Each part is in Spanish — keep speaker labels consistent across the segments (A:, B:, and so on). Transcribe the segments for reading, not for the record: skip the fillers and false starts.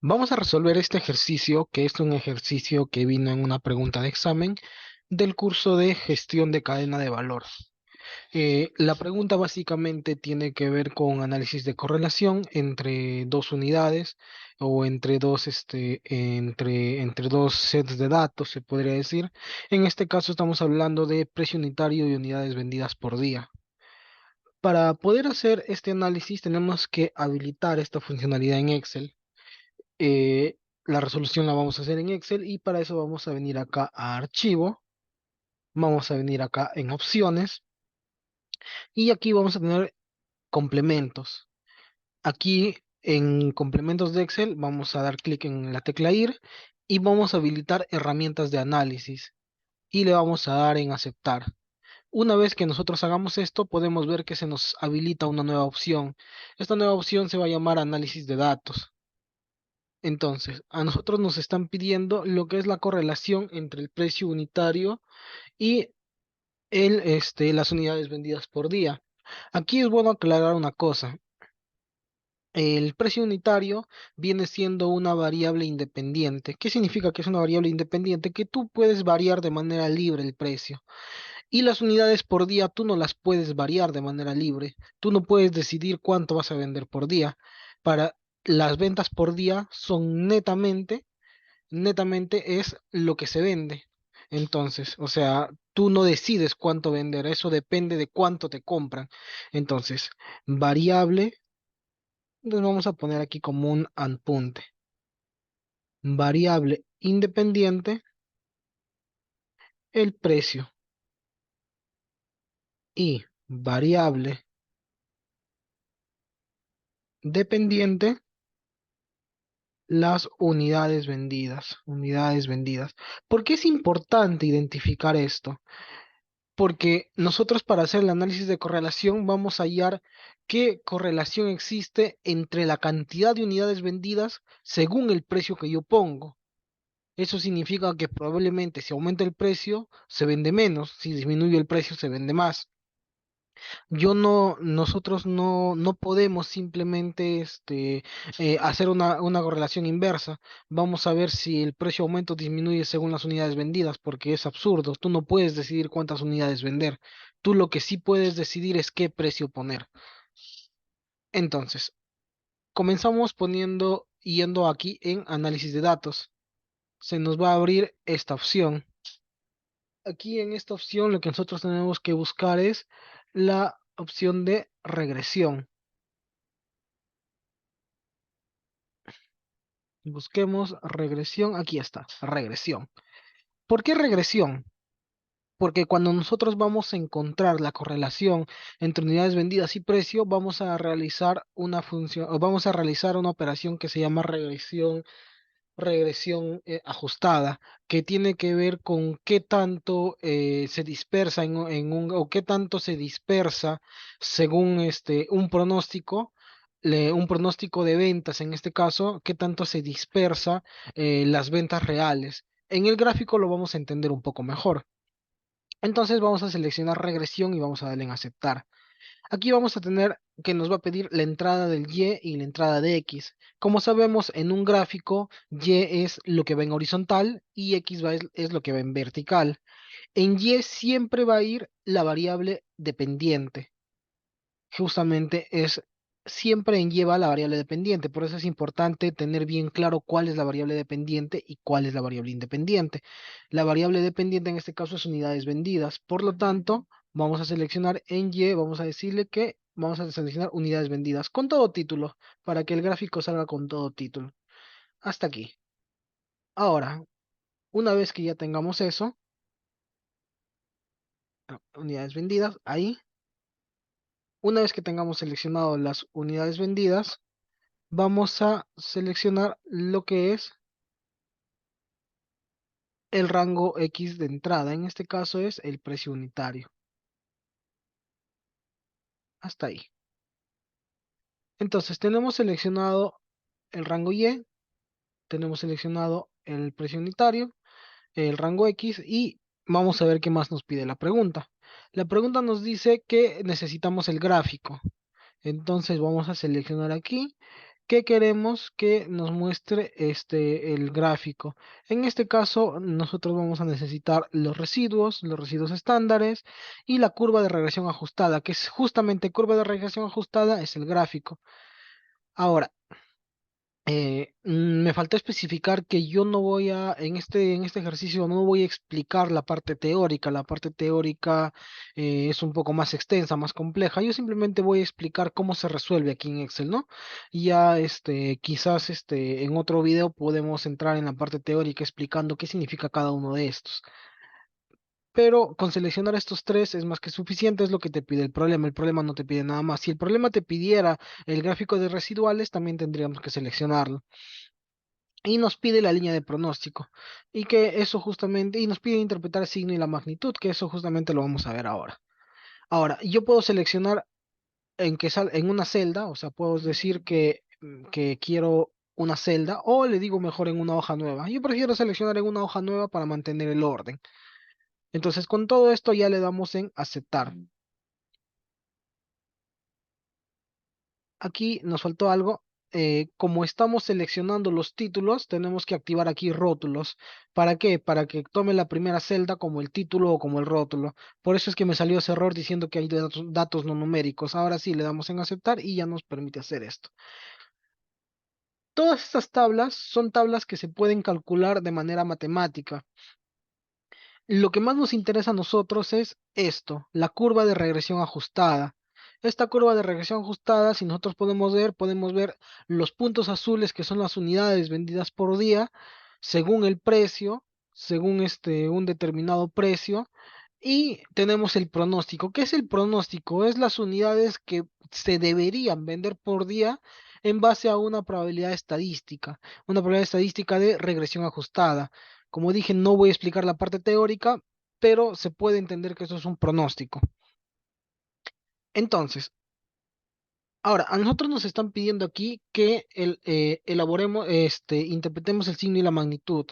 A: Vamos a resolver este ejercicio, que es un ejercicio que vino en una pregunta de examen del curso de gestión de cadena de valor. La pregunta básicamente tiene que ver con análisis de correlación entre dos unidades o entre dos sets de datos, se podría decir. En este caso estamos hablando de precio unitario y unidades vendidas por día. Para poder hacer este análisis tenemos que habilitar esta funcionalidad en Excel. La resolución la vamos a hacer en Excel y para eso vamos a venir acá a archivo, vamos a venir acá en opciones y aquí vamos a tener complementos. Aquí en complementos de Excel vamos a dar clic en la tecla IR y vamos a habilitar herramientas de análisis y le vamos a dar en aceptar. Una vez que nosotros hagamos esto, podemos ver que se nos habilita una nueva opción. Esta nueva opción se va a llamar análisis de datos. Entonces, a nosotros nos están pidiendo lo que es la correlación entre el precio unitario y las unidades vendidas por día. Aquí es bueno aclarar una cosa. El precio unitario viene siendo una variable independiente. ¿Qué significa que es una variable independiente? Que tú puedes variar de manera libre el precio. Y las unidades por día tú no las puedes variar de manera libre. Tú no puedes decidir cuánto vas a vender por día. Para las ventas por día son netamente es lo que se vende. Entonces, o sea, tú no decides cuánto vender, eso depende de cuánto te compran. Entonces, variable, nos vamos a poner aquí como un apunte. Variable independiente, el precio. Y variable dependiente, las unidades vendidas. Unidades vendidas. ¿Por qué es importante identificar esto? Porque nosotros para hacer el análisis de correlación vamos a hallar qué correlación existe entre la cantidad de unidades vendidas según el precio que yo pongo. Eso significa que probablemente si aumenta el precio, se vende menos, si disminuye el precio, se vende más. Nosotros no podemos simplemente hacer una correlación inversa. Vamos a ver si el precio aumenta o disminuye según las unidades vendidas, porque es absurdo. Tú no puedes decidir cuántas unidades vender. Tú lo que sí puedes decidir es qué precio poner. Entonces, comenzamos yendo aquí en análisis de datos. Se nos va a abrir esta opción. Aquí en esta opción lo que nosotros tenemos que buscar es la opción de regresión. Busquemos regresión. Aquí está, regresión. ¿Por qué regresión? Porque cuando nosotros vamos a encontrar la correlación entre unidades vendidas y precio, vamos a realizar una función o vamos a realizar una operación que se llama regresión ajustada, que tiene que ver con qué tanto se dispersa o qué tanto se dispersa según un pronóstico, un pronóstico de ventas en este caso, qué tanto se dispersa las ventas reales. En el gráfico lo vamos a entender un poco mejor. Entonces vamos a seleccionar regresión y vamos a darle en aceptar. Aquí vamos a tener que nos va a pedir la entrada del Y y la entrada de X. Como sabemos, en un gráfico, Y es lo que va en horizontal y X es lo que va en vertical. En Y siempre va a ir la variable dependiente. Justamente siempre en Y va la variable dependiente. Por eso es importante tener bien claro cuál es la variable dependiente y cuál es la variable independiente. La variable dependiente en este caso es unidades vendidas. Por lo tanto, vamos a seleccionar en Y, vamos a decirle que vamos a seleccionar unidades vendidas con todo título para que el gráfico salga con todo título. Hasta aquí. Ahora, una vez que ya tengamos eso, unidades vendidas, ahí, una vez que tengamos seleccionado las unidades vendidas, vamos a seleccionar lo que es el rango X de entrada. En este caso es el precio unitario. Hasta ahí. Entonces tenemos seleccionado el rango Y, tenemos seleccionado el precio unitario, el rango X y vamos a ver qué más nos pide la pregunta. La pregunta nos dice que necesitamos el gráfico. Entonces vamos a seleccionar aquí que queremos que nos muestre el gráfico. En este caso, nosotros vamos a necesitar los residuos estándares y la curva de regresión ajustada, que es justamente curva de regresión ajustada, es el gráfico. Ahora, me faltó especificar que yo no voy a, en este ejercicio no voy a explicar la parte teórica es un poco más extensa, más compleja, yo simplemente voy a explicar cómo se resuelve aquí en Excel, ¿no? Y ya quizás en otro video podemos entrar en la parte teórica explicando qué significa cada uno de estos. Pero con seleccionar estos tres es más que suficiente, es lo que te pide el problema. El problema no te pide nada más. Si el problema te pidiera el gráfico de residuales, también tendríamos que seleccionarlo y nos pide la línea de pronóstico y que eso justamente, y nos pide interpretar el signo y la magnitud, que eso justamente lo vamos a ver ahora. Ahora, yo puedo seleccionar en una celda, o sea, puedo decir que quiero una celda o le digo mejor en una hoja nueva. Yo prefiero seleccionar en una hoja nueva para mantener el orden. Entonces, con todo esto ya le damos en aceptar. Aquí nos faltó algo. Como estamos seleccionando los títulos, tenemos que activar aquí rótulos. ¿Para qué? Para que tome la primera celda como el título o como el rótulo. Por eso es que me salió ese error diciendo que hay datos no numéricos. Ahora sí le damos en aceptar y ya nos permite hacer esto. Todas estas tablas son tablas que se pueden calcular de manera matemática. Lo que más nos interesa a nosotros es esto, la curva de regresión ajustada. Esta curva de regresión ajustada, si nosotros podemos ver los puntos azules que son las unidades vendidas por día, según el precio, según un determinado precio, y tenemos el pronóstico. ¿Qué es el pronóstico? Es las unidades que se deberían vender por día en base a una probabilidad estadística de regresión ajustada. Como dije, no voy a explicar la parte teórica, pero se puede entender que eso es un pronóstico. Entonces, ahora, a nosotros nos están pidiendo aquí que interpretemos el signo y la magnitud.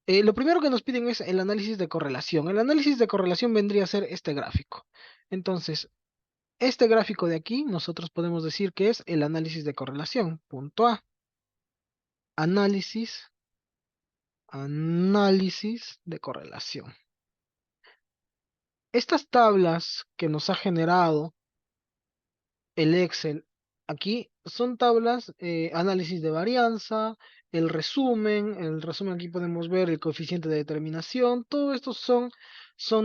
A: Lo primero que nos piden es el análisis de correlación. El análisis de correlación vendría a ser este gráfico. Entonces, este gráfico de aquí, nosotros podemos decir que es el análisis de correlación. Punto A. Análisis, análisis de correlación. Estas tablas que nos ha generado el Excel aquí son tablas, análisis de varianza, el resumen aquí podemos ver el coeficiente de determinación, todo esto son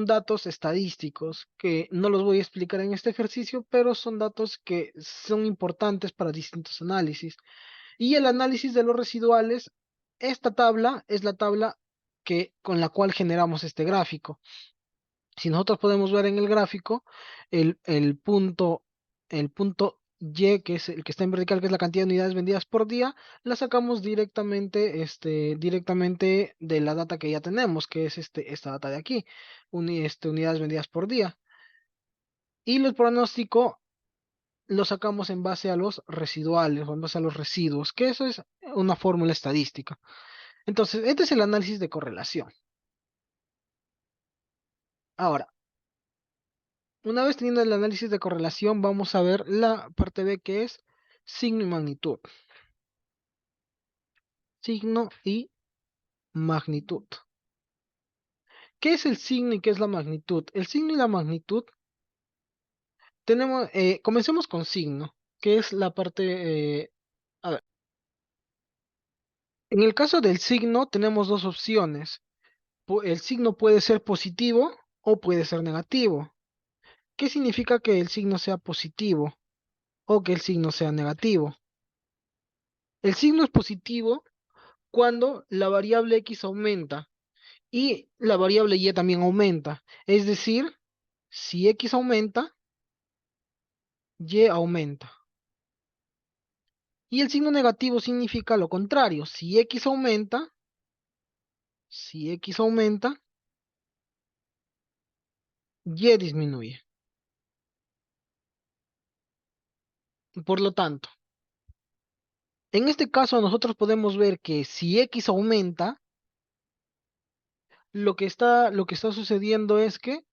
A: datos estadísticos que no los voy a explicar en este ejercicio, pero son datos que son importantes para distintos análisis. Y el análisis de los residuales, esta tabla es la tabla con la cual generamos este gráfico. Si nosotros podemos ver en el gráfico, el, el punto, el punto Y, que es el que está en vertical, que es la cantidad de unidades vendidas por día, la sacamos directamente de la data que ya tenemos, que es esta data de aquí, unidades vendidas por día. Y el pronóstico lo sacamos en base a los residuales o en base a los residuos, que eso es una fórmula estadística. Entonces, este es el análisis de correlación. Ahora, una vez teniendo el análisis de correlación, vamos a ver la parte B que es signo y magnitud. Signo y magnitud. ¿Qué es el signo y qué es la magnitud? El signo y la magnitud comencemos con signo, que es la parte, a ver, en el caso del signo tenemos dos opciones. El signo puede ser positivo o puede ser negativo. ¿Qué significa que el signo sea positivo o que el signo sea negativo? El signo es positivo cuando la variable x aumenta y la variable y también aumenta. Es decir, si x aumenta, y aumenta. Y el signo negativo significa lo contrario. Si x aumenta, y disminuye. Por lo tanto, en este caso nosotros podemos ver que si x aumenta, lo que está sucediendo es que,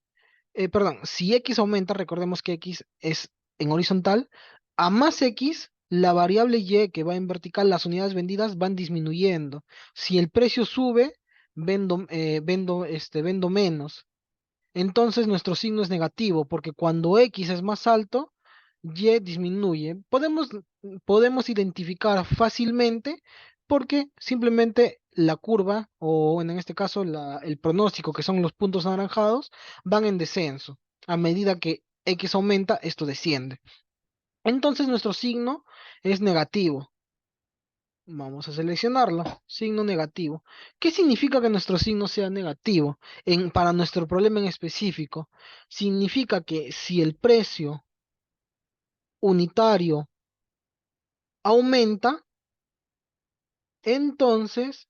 A: perdón, si x aumenta, recordemos que x es en horizontal, a más x la variable Y que va en vertical, las unidades vendidas van disminuyendo. Si el precio sube, vendo menos. Entonces nuestro signo es negativo, porque cuando X es más alto, Y disminuye. Podemos identificar fácilmente porque simplemente la curva, o bueno, en este caso el pronóstico, que son los puntos anaranjados, van en descenso. A medida que X aumenta, esto desciende. Entonces nuestro signo es negativo. Vamos a seleccionarlo, signo negativo. ¿Qué significa que nuestro signo sea negativo para nuestro problema en específico? Significa que si el precio unitario aumenta, entonces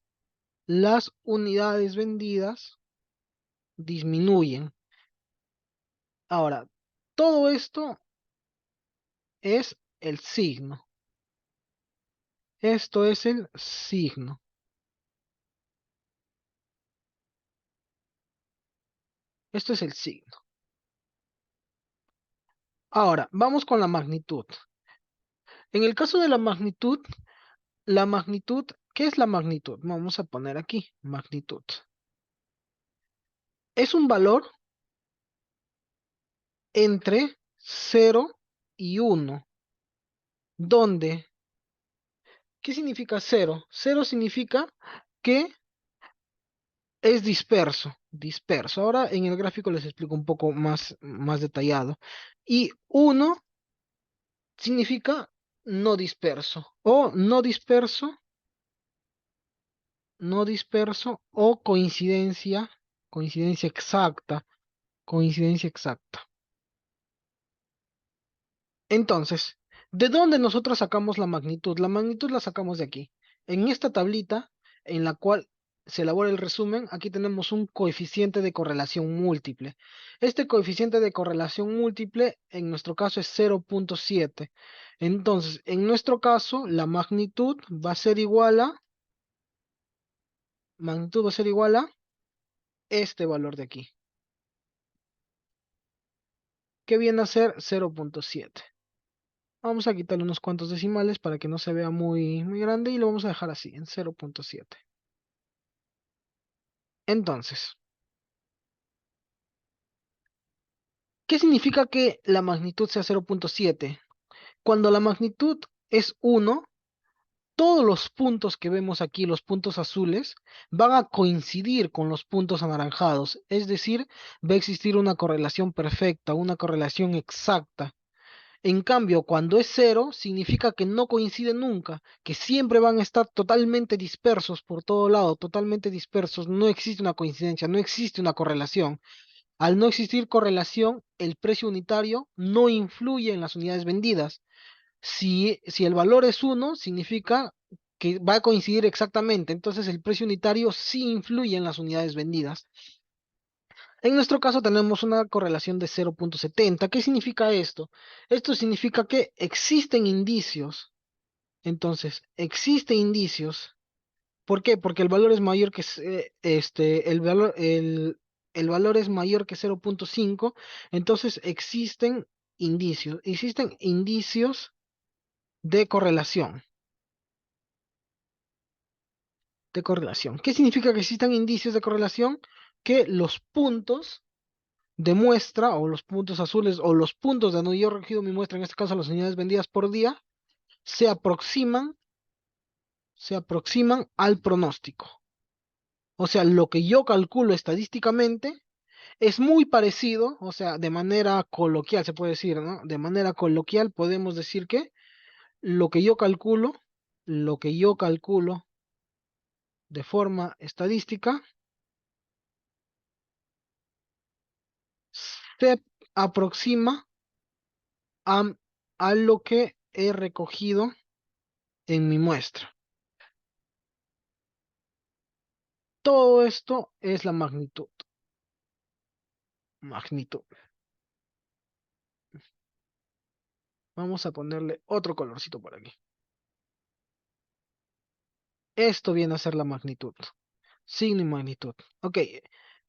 A: las unidades vendidas disminuyen. Ahora, todo esto es el signo. Esto es el signo. Esto es el signo. Ahora, vamos con la magnitud. En el caso de la magnitud, ¿qué es la magnitud? Vamos a poner aquí, magnitud. Es un valor entre 0 y 1, donde, ¿qué significa 0? 0 significa que es disperso, disperso. Ahora en el gráfico les explico un poco más detallado. Y 1 significa no disperso, o no disperso, no disperso, o coincidencia, coincidencia exacta, coincidencia exacta. Entonces, ¿de dónde nosotros sacamos la magnitud? La magnitud la sacamos de aquí. En esta tablita en la cual se elabora el resumen, aquí tenemos un coeficiente de correlación múltiple. Este coeficiente de correlación múltiple en nuestro caso es 0.7. Entonces, en nuestro caso, la magnitud va a ser igual a este valor de aquí, que viene a ser 0.7. Vamos a quitarle unos cuantos decimales para que no se vea muy grande y lo vamos a dejar así, en 0.7. Entonces, ¿qué significa que la magnitud sea 0.7? Cuando la magnitud es 1, todos los puntos que vemos aquí, los puntos azules, van a coincidir con los puntos anaranjados. Es decir, va a existir una correlación perfecta, una correlación exacta. En cambio, cuando es 0, significa que no coinciden nunca, que siempre van a estar totalmente dispersos por todo lado, totalmente dispersos. No existe una coincidencia, no existe una correlación. Al no existir correlación, el precio unitario no influye en las unidades vendidas. Si el valor es 1, significa que va a coincidir exactamente. Entonces el precio unitario sí influye en las unidades vendidas. En nuestro caso tenemos una correlación de 0.70. ¿Qué significa esto? Esto significa que existen indicios. Entonces, existen indicios. ¿Por qué? Porque el valor es mayor que el valor es mayor que 0.5. Entonces existen indicios de correlación, de correlación. ¿Qué significa que existan indicios de correlación? Que los puntos de muestra, o los puntos azules, o los puntos de donde yo he recogido mi muestra, en este caso las unidades vendidas por día, se aproximan, se aproximan al pronóstico. O sea, lo que yo calculo estadísticamente es muy parecido, o sea, de manera coloquial se puede decir, ¿no? De manera coloquial podemos decir que lo que yo calculo, lo que yo calculo de forma estadística, se aproxima a, a lo que he recogido en mi muestra. Todo esto es la magnitud. Magnitud. Vamos a ponerle otro colorcito por aquí. Esto viene a ser la magnitud. Signo y magnitud. Ok,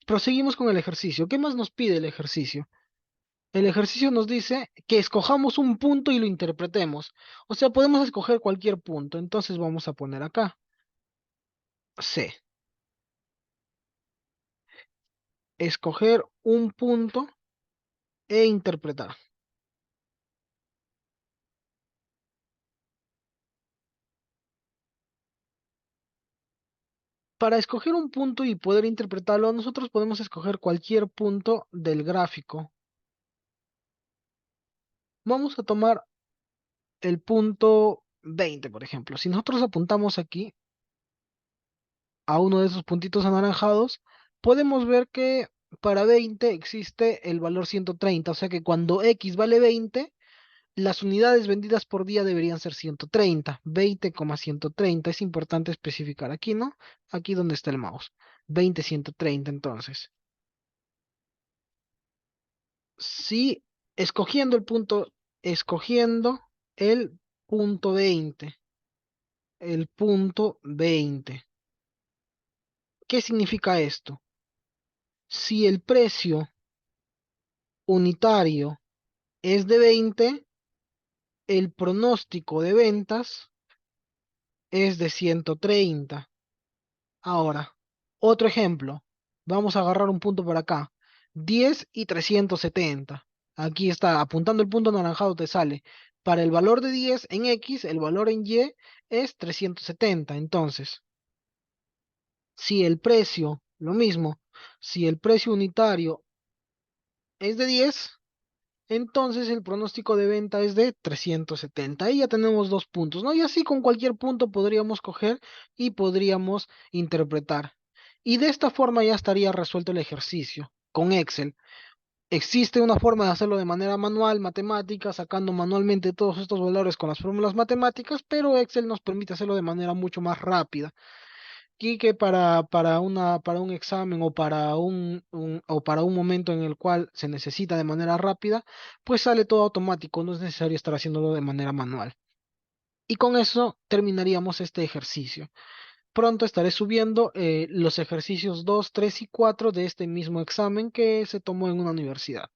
A: proseguimos con el ejercicio. ¿Qué más nos pide el ejercicio? El ejercicio nos dice que escojamos un punto y lo interpretemos. O sea, podemos escoger cualquier punto. Entonces vamos a poner acá C. Escoger un punto e interpretar. Para escoger un punto y poder interpretarlo, nosotros podemos escoger cualquier punto del gráfico. Vamos a tomar el punto 20, por ejemplo. Si nosotros apuntamos aquí a uno de esos puntitos anaranjados, podemos ver que para 20 existe el valor 130. O sea que cuando X vale 20, las unidades vendidas por día deberían ser 130. 20,130. Es importante especificar aquí, ¿no? Aquí donde está el mouse. 20,130 entonces. Si escogiendo el punto 20, el punto 20. ¿Qué significa esto? Si el precio unitario es de 20, el pronóstico de ventas es de 130. Ahora, otro ejemplo. Vamos a agarrar un punto por acá. 10 y 370. Aquí está, apuntando el punto anaranjado te sale. Para el valor de 10 en X, el valor en Y es 370. Entonces, si el precio, lo mismo, si el precio unitario es de 10, entonces el pronóstico de venta es de 370. Ahí ya tenemos dos puntos, ¿no? Y así con cualquier punto podríamos coger y podríamos interpretar. Y de esta forma ya estaría resuelto el ejercicio con Excel. Existe una forma de hacerlo de manera manual, matemática, sacando manualmente todos estos valores con las fórmulas matemáticas, pero Excel nos permite hacerlo de manera mucho más rápida. Y que para un examen o o para un momento en el cual se necesita de manera rápida, pues sale todo automático, no es necesario estar haciéndolo de manera manual. Y con eso terminaríamos este ejercicio. Pronto estaré subiendo los ejercicios 2, 3 y 4 de este mismo examen que se tomó en una universidad.